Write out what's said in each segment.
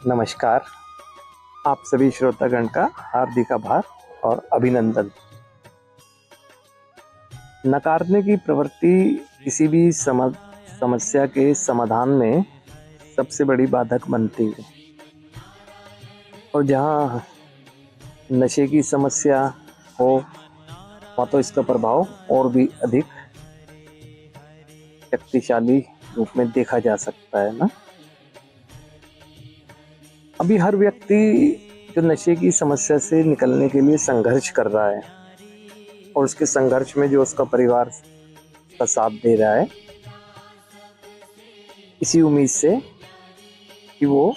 नमस्कार। आप सभी श्रोतागण का हार्दिक आभार और अभिनंदन। नकारने की प्रवृत्ति किसी भी समस्या के समाधान में सबसे बड़ी बाधक बनती है। और जहाँ नशे की समस्या हो वहाँ तो इसका प्रभाव और भी अधिक शक्तिशाली रूप में देखा जा सकता है ना। अभी हर व्यक्ति जो नशे की समस्या से निकलने के लिए संघर्ष कर रहा है और उसके संघर्ष में जो उसका परिवार का साथ दे रहा है, इसी उम्मीद से कि वो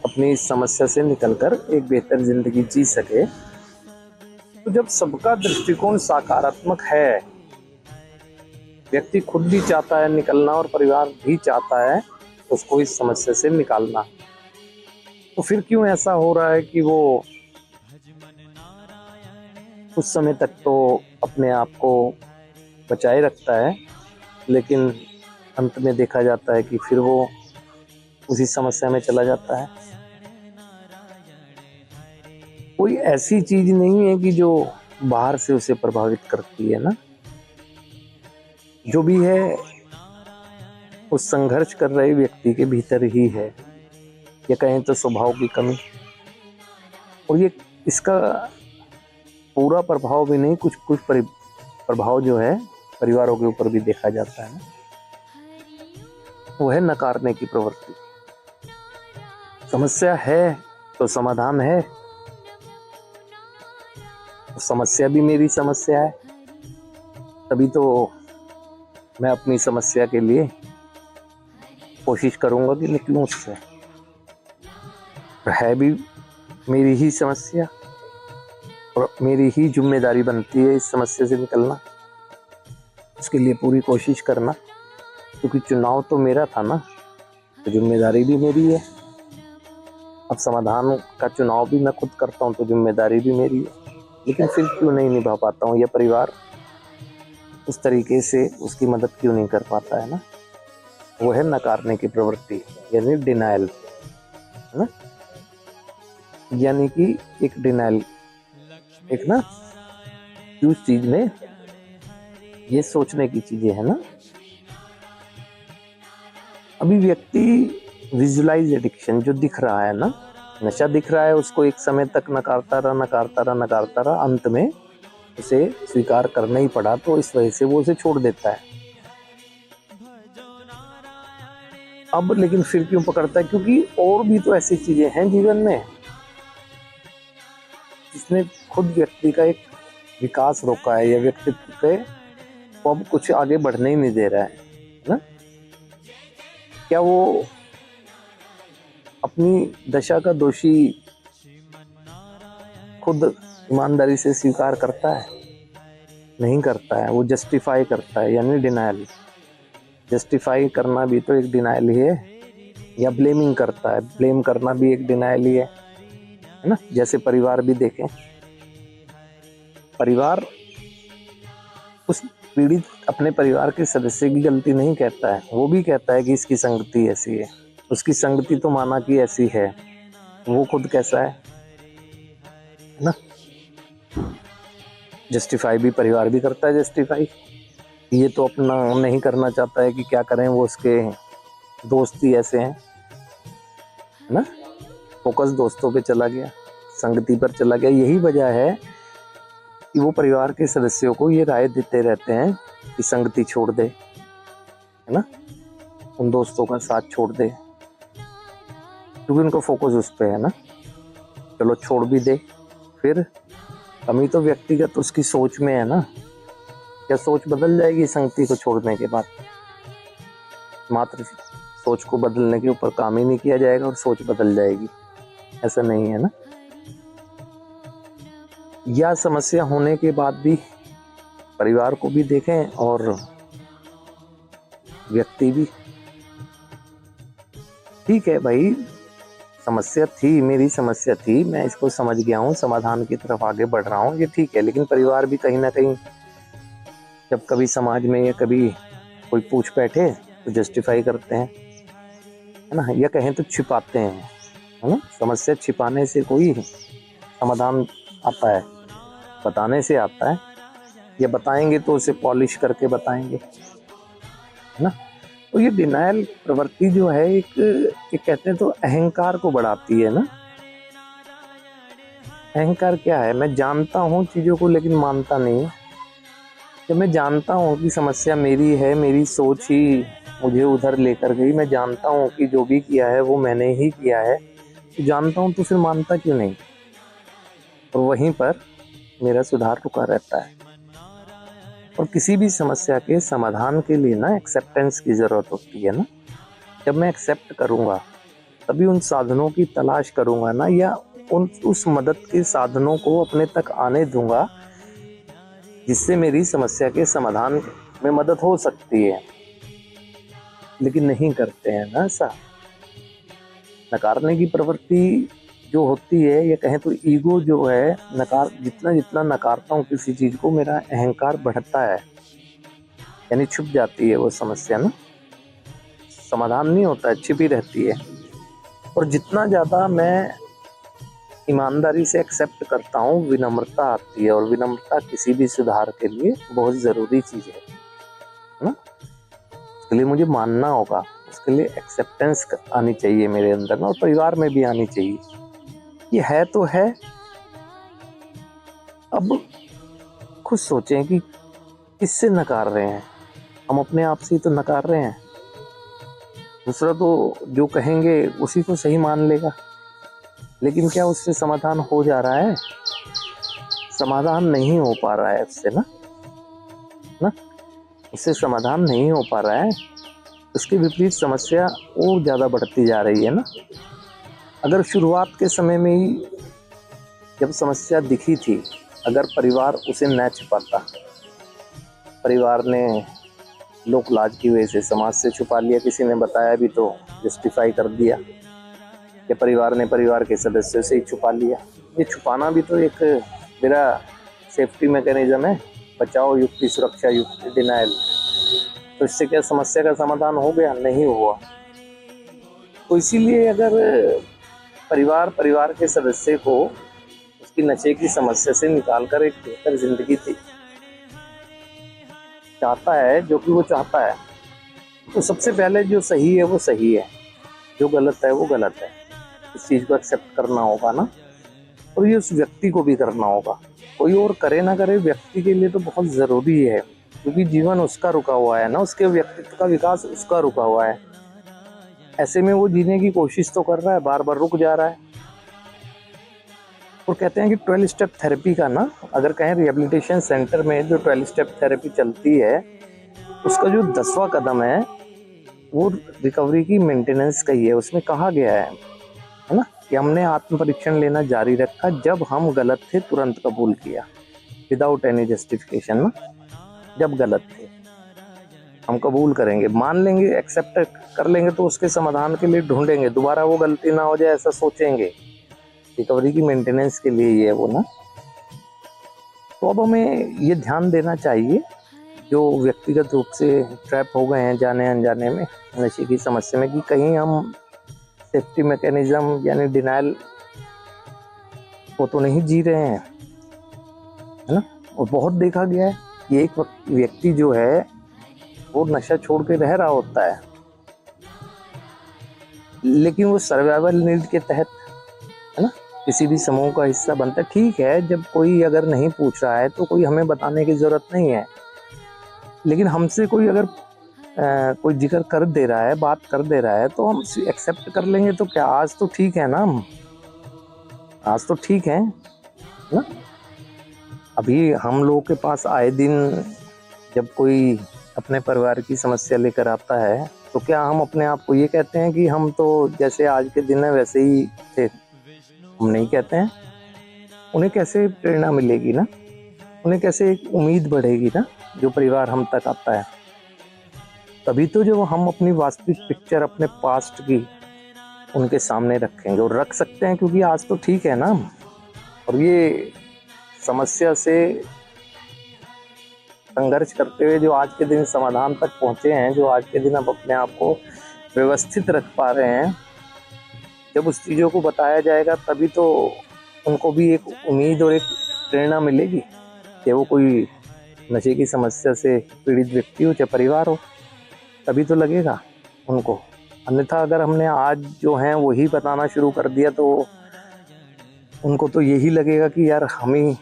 अपनी इस समस्या से निकलकर एक बेहतर जिंदगी जी सके। तो जब सबका दृष्टिकोण सकारात्मक है, व्यक्ति खुद भी चाहता है निकलना और परिवार भी चाहता है उसको इस समस्या से निकालना, तो फिर क्यों ऐसा हो रहा है कि वो कुछ समय तक तो अपने आप को बचाए रखता है, लेकिन अंत में देखा जाता है कि फिर वो उसी समस्या में चला जाता है। कोई ऐसी चीज नहीं है कि जो बाहर से उसे प्रभावित करती है ना। जो भी है उस संघर्ष कर रहे व्यक्ति के भीतर ही है, या कहें तो स्वभाव की कमी। और ये इसका पूरा प्रभाव भी नहीं, कुछ कुछ प्रभाव जो है परिवारों के ऊपर भी देखा जाता है। वो है नकारने की प्रवृत्ति। समस्या है तो समाधान है, समस्या भी मेरी समस्या है, तभी तो मैं अपनी समस्या के लिए कोशिश करूंगा कि निकलूं उससे। है भी मेरी ही समस्या और मेरी ही जिम्मेदारी बनती है इस समस्या से निकलना, उसके लिए पूरी कोशिश करना, क्योंकि चुनाव तो मेरा था ना, तो जिम्मेदारी भी मेरी है। अब समाधान का चुनाव भी मैं खुद करता हूँ तो जिम्मेदारी भी मेरी है, लेकिन फिर क्यों नहीं निभा पाता हूँ, या परिवार उस तरीके से उसकी मदद क्यों नहीं कर पाता है ना। वो है नकारने की प्रवृत्ति, यानी डिनायल, है ना। यानी कि एक डिनायल, एक ना उस चीज में ये सोचने की चीजें है ना। अभी व्यक्ति विजुअलाइज एडिक्शन जो दिख रहा है ना, नशा दिख रहा है, उसको एक समय तक नकारता रहा, अंत में उसे स्वीकार करना ही पड़ा, तो इस वजह से वो उसे छोड़ देता है। अब लेकिन फिर क्यों पकड़ता है, क्योंकि और भी तो ऐसी चीजें हैं जीवन में जिसने खुद व्यक्ति का एक विकास रोका है, या व्यक्तित्व के को अब कुछ आगे बढ़ने ही नहीं दे रहा है ना। क्या वो अपनी दशा का दोषी खुद ईमानदारी से स्वीकार करता है? नहीं करता है, वो जस्टिफाई करता है, यानी डिनायल। जस्टिफाई करना भी तो एक डिनायल ही है, या ब्लेमिंग करता है, ब्लेम करना भी एक डिनायल ही है ना। जैसे परिवार भी देखें, परिवार उस पीड़ित अपने परिवार के सदस्य की गलती नहीं कहता है, वो भी कहता है कि इसकी संगति ऐसी है, उसकी संगति तो माना कि ऐसी है, वो खुद कैसा है ना। जस्टिफाई भी परिवार भी करता है, जस्टिफाई ये तो अपना नहीं करना चाहता है कि क्या करें, वो उसके दोस्त ही ऐसे हैं, है ना। फोकस दोस्तों पे चला गया, संगति पर चला गया। यही वजह है कि वो परिवार के सदस्यों को ये राय देते रहते हैं कि संगति छोड़ दे, है ना, उन दोस्तों का साथ छोड़ दे, क्योंकि उनको फोकस उस पे है ना। चलो छोड़ भी दे, फिर कमी तो व्यक्तिगत उसकी सोच में है ना। क्या सोच बदल जाएगी संगति को छोड़ने के बाद? मात्र सोच को बदलने के ऊपर काम ही नहीं किया जाएगा और सोच बदल जाएगी, ऐसा नहीं है ना। या समस्या होने के बाद भी परिवार को भी देखें और व्यक्ति भी। ठीक है भाई, समस्या थी, मेरी समस्या थी, मैं इसको समझ गया हूँ, समाधान की तरफ आगे बढ़ रहा हूँ, ये ठीक है। लेकिन परिवार भी कहीं ना कहीं जब कभी समाज में या कभी कोई पूछ बैठे तो जस्टिफाई करते हैं, है ना, या कहें तो छिपाते हैं, है ना। समस्या छिपाने से कोई समाधान आता है, बताने से आता है, या बताएंगे तो उसे पॉलिश करके बताएंगे, है ना। तो ये डिनायल प्रवृत्ति जो है एक कहते हैं तो अहंकार को बढ़ाती है ना। अहंकार क्या है, मैं जानता हूँ चीजों को लेकिन मानता नहीं। जब मैं जानता हूँ कि समस्या मेरी है, मेरी सोच ही मुझे उधर लेकर गई, मैं जानता हूँ कि जो भी किया है वो मैंने ही किया है, तो जानता हूँ तो फिर मानता क्यों नहीं। और वहीं पर मेरा सुधार रुका रहता है। और किसी भी समस्या के समाधान के लिए ना एक्सेप्टेंस की ज़रूरत होती है ना। जब मैं एक्सेप्ट करूँगा तभी उन साधनों की तलाश करूँगा ना, या उस मदद के साधनों को अपने तक आने दूंगा जिससे मेरी समस्या के समाधान में मदद हो सकती है। लेकिन नहीं करते हैं ना ऐसा। नकारने की प्रवृत्ति जो होती है, या कहें तो ईगो जो है, जितना जितना नकारता हूँ किसी चीज़ को, मेरा अहंकार बढ़ता है, यानी छुप जाती है वो समस्या ना, समाधान नहीं होता है, छिपी रहती है। और जितना ज़्यादा मैं ईमानदारी से एक्सेप्ट करता हूँ, विनम्रता आती है। और विनम्रता किसी भी सुधार के लिए बहुत ज़रूरी चीज़ है ना। उसके लिए मुझे मानना होगा, उसके लिए एक्सेप्टेंस आनी चाहिए मेरे अंदर ना, और परिवार में भी आनी चाहिए। ये है तो है। अब खुद सोचें कि किससे नकार रहे हैं। हम अपने आप से ही तो नकार रहे हैं। दूसरा तो जो कहेंगे उसी को सही मान लेगा, लेकिन क्या उससे समाधान हो जा रहा है? समाधान नहीं हो पा रहा है उससे ना, उससे समाधान नहीं हो पा रहा है। उसके विपरीत समस्या और ज़्यादा बढ़ती जा रही है ना। अगर शुरुआत के समय में ही जब समस्या दिखी थी, अगर परिवार उसे न छिपाता, परिवार ने लोक लाज की वजह से समाज से छुपा लिया, किसी ने बताया भी तो जस्टिफाई कर दिया, कि परिवार ने परिवार के सदस्यों से ही छुपा लिया। ये छुपाना भी तो एक मेरा सेफ्टी मैकेनिज्म है, बचाव युक्ति, सुरक्षा युक्ति, डिनायल। तो इससे क्या समस्या का समाधान हो गया? नहीं हुआ। तो इसीलिए अगर परिवार के सदस्य को उसकी नशे की समस्या से निकालकर एक बेहतर जिंदगी चाहता है, जो कि वो चाहता है, तो सबसे पहले जो सही है वो सही है, जो गलत है वो गलत है। इस चीज़ को एक्सेप्ट करना होगा ना। और ये उस व्यक्ति को भी करना होगा, कोई और करे ना करे, व्यक्ति के लिए तो बहुत ज़रूरी है, क्योंकि जीवन उसका रुका हुआ है ना, उसके व्यक्तित्व का विकास उसका रुका हुआ है। ऐसे में वो जीने की कोशिश तो कर रहा है, बार बार रुक जा रहा है। और कहते हैं कि 12 स्टेप थेरेपी का ना, अगर कहें रिहेबिलिटेशन सेंटर में जो 12 स्टेप थेरेपी चलती है, उसका जो 10वां कदम है वो रिकवरी की मेंटेनेंस का ही है। उसमें कहा गया है ना, कि हमने आत्म परीक्षण लेना जारी रखा, जब हम गलत थे तुरंत कबूल किया, विदाउट एनी जस्टिफिकेशन ना। जब गलत थे हम कबूल करेंगे, मान लेंगे, एक्सेप्ट कर लेंगे, तो उसके समाधान के लिए ढूंढेंगे, दोबारा वो गलती ना हो जाए ऐसा सोचेंगे। रिकवरी की मेंटेनेंस के लिए ये है वो ना। तो अब हमें ये ध्यान देना चाहिए, जो व्यक्तिगत रूप से ट्रैप हो गए हैं जाने अनजाने में नशे की समस्या में, कि कहीं हम सेफ्टी मैकेनिज्म यानी डिनायल वो तो नहीं जी रहे हैं, है ना। और बहुत देखा गया है कि एक व्यक्ति जो है वो नशा छोड़ के रह रहा होता है, लेकिन वो सर्वाइवल नीड के तहत, है ना, किसी भी समूह का हिस्सा बनता है। ठीक है, जब कोई अगर नहीं पूछ रहा है तो कोई हमें बताने की ज़रूरत नहीं है, लेकिन हमसे कोई अगर कोई जिक्र कर दे रहा है, बात कर दे रहा है, तो हम एक्सेप्ट कर लेंगे। तो क्या आज तो ठीक है ना, आज तो ठीक है ना। अभी हम लोगों के पास आए दिन जब कोई अपने परिवार की समस्या लेकर आता है, तो क्या हम अपने आप को ये कहते हैं कि हम तो जैसे आज के दिन है वैसे ही थे? हम नहीं कहते हैं। उन्हें कैसे प्रेरणा मिलेगी ना, उन्हें कैसे एक उम्मीद बढ़ेगी ना, जो परिवार हम तक आता है। तभी तो जो हम अपनी वास्तविक पिक्चर अपने पास्ट की उनके सामने रखेंगे, और रख सकते हैं क्योंकि आज तो ठीक है ना। और ये समस्या से संघर्ष करते हुए जो आज के दिन समाधान तक पहुंचे हैं, जो आज के दिन अब अपने आप को व्यवस्थित रख पा रहे हैं, जब उस चीज़ों को बताया जाएगा तभी तो उनको भी एक उम्मीद और एक प्रेरणा मिलेगी कि वो कोई नशे की समस्या से पीड़ित व्यक्ति हो चाहे परिवार हो, तभी तो लगेगा उनको। अन्यथा अगर हमने आज जो हैं वही बताना शुरू कर दिया तो उनको तो यही लगेगा कि यार हम ही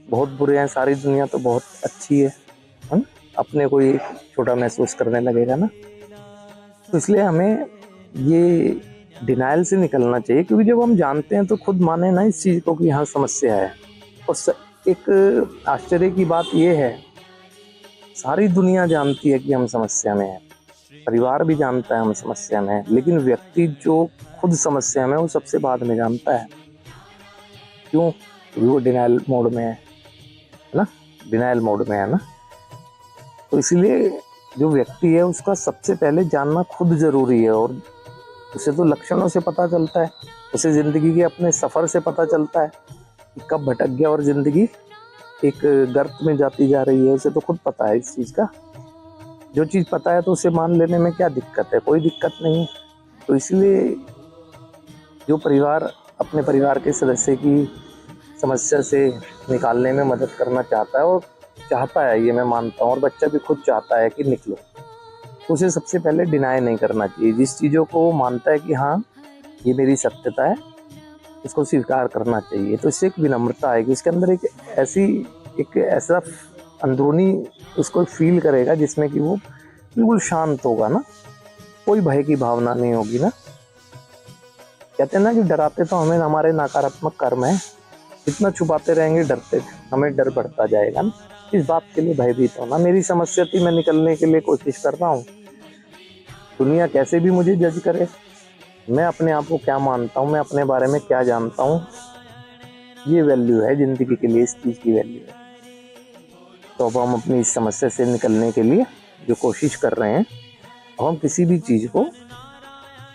बहुत बुरे हैं, सारी दुनिया तो बहुत अच्छी है ना? अपने को ही छोटा महसूस करने लगेगा ना। तो इसलिए हमें ये डिनाइल से निकलना चाहिए, क्योंकि जब हम जानते हैं तो खुद माने ना इस चीज़ को कि हाँ समस्या है। और एक आश्चर्य की बात ये है, सारी दुनिया जानती है कि हम समस्या में हैं, परिवार भी जानता है हम समस्या में हैं, लेकिन व्यक्ति जो खुद समस्या में है वो सबसे बाद में जानता है। क्यों? क्योंकि वो डिनाइल मोड में है ना, डिनाइल मोड में है ना। तो इसलिए जो व्यक्ति है उसका सबसे पहले जानना खुद जरूरी है, और उसे तो लक्षणों से पता चलता है, उसे जिंदगी के अपने सफर से पता चलता है कि कब भटक गया और जिंदगी एक गर्त में जाती जा रही है। उसे तो खुद पता है इस चीज़ का। जो चीज़ पता है तो उसे मान लेने में क्या दिक्कत है? कोई दिक्कत नहीं है। तो इसलिए जो परिवार अपने परिवार के सदस्य की समस्या से निकालने में मदद करना चाहता है, और चाहता है ये मैं मानता हूँ, और बच्चा भी खुद चाहता है कि निकलो, तो उसे सबसे पहले डिनाई नहीं करना चाहिए। जिस चीज़ों को वो मानता है कि हाँ ये मेरी सत्यता है, इसको स्वीकार करना चाहिए। तो इससे एक विनम्रता आएगी, इसके अंदर एक ऐसा अंदरूनी उसको फील करेगा जिसमें कि वो बिल्कुल शांत होगा ना, कोई भय की भावना नहीं होगी ना। कहते हैं ना कि डराते तो हमें हमारे नकारात्मक कर्म है, जितना छुपाते रहेंगे डरते हमें डर बढ़ता जाएगा ना। इस बात के लिए भयभीत होना। मेरी समस्या थी, मैं निकलने के लिए कोशिश कर रहा हूँ, दुनिया कैसे भी मुझे जज करे, मैं अपने आप को क्या मानता हूँ, मैं अपने बारे में क्या जानता हूँ, ये वैल्यू है जिंदगी के लिए, इस चीज़ की वैल्यू है। तो अब हम अपनी इस समस्या से निकलने के लिए जो कोशिश कर रहे हैं, अब हम किसी भी चीज़ को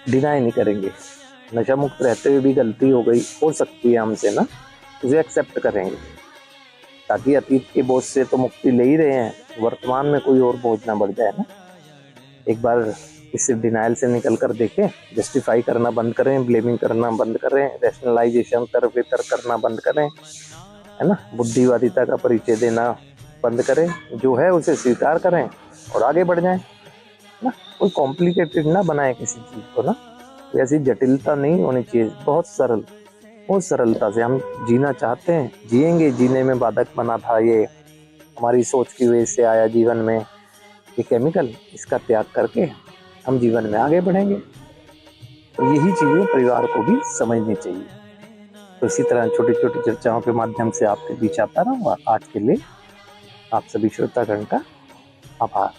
डिनाई नहीं करेंगे। नशा मुक्त रहते हुए भी गलती हो सकती है हमसे ना, उसे एक्सेप्ट करेंगे, ताकि अतीत के बोझ से तो मुक्ति ले ही रहे हैं, वर्तमान में कोई और बोझ ना बढ़ जाए ना। एक बार इस डिनाइल से निकल कर देखें, जस्टिफाई करना बंद करें, ब्लेमिंग करना बंद करें, रैशनलाइजेशन तर्क वितर्क करना बंद करें, है ना, बुद्धिवादिता का परिचय देना बंद करें, जो है उसे स्वीकार करें और आगे बढ़ जाएं ना। कोई कॉम्प्लिकेटेड ना बनाए किसी चीज़ को ना, ऐसी जटिलता नहीं होनी चाहिए, बहुत सरल, बहुत सरलता से हम जीना चाहते हैं, जिएंगे। जीने में बाधक बना था ये हमारी सोच की वजह से आया जीवन में ये केमिकल, इसका त्याग करके हम जीवन में आगे बढ़ेंगे। तो यही चीज़ें परिवार को भी समझनी चाहिए। तो इसी तरह छोटी छोटी चर्चाओं के माध्यम से आपके बीच आता रहूँगा। आज के लिए आप सभी श्रोतागण का आभार।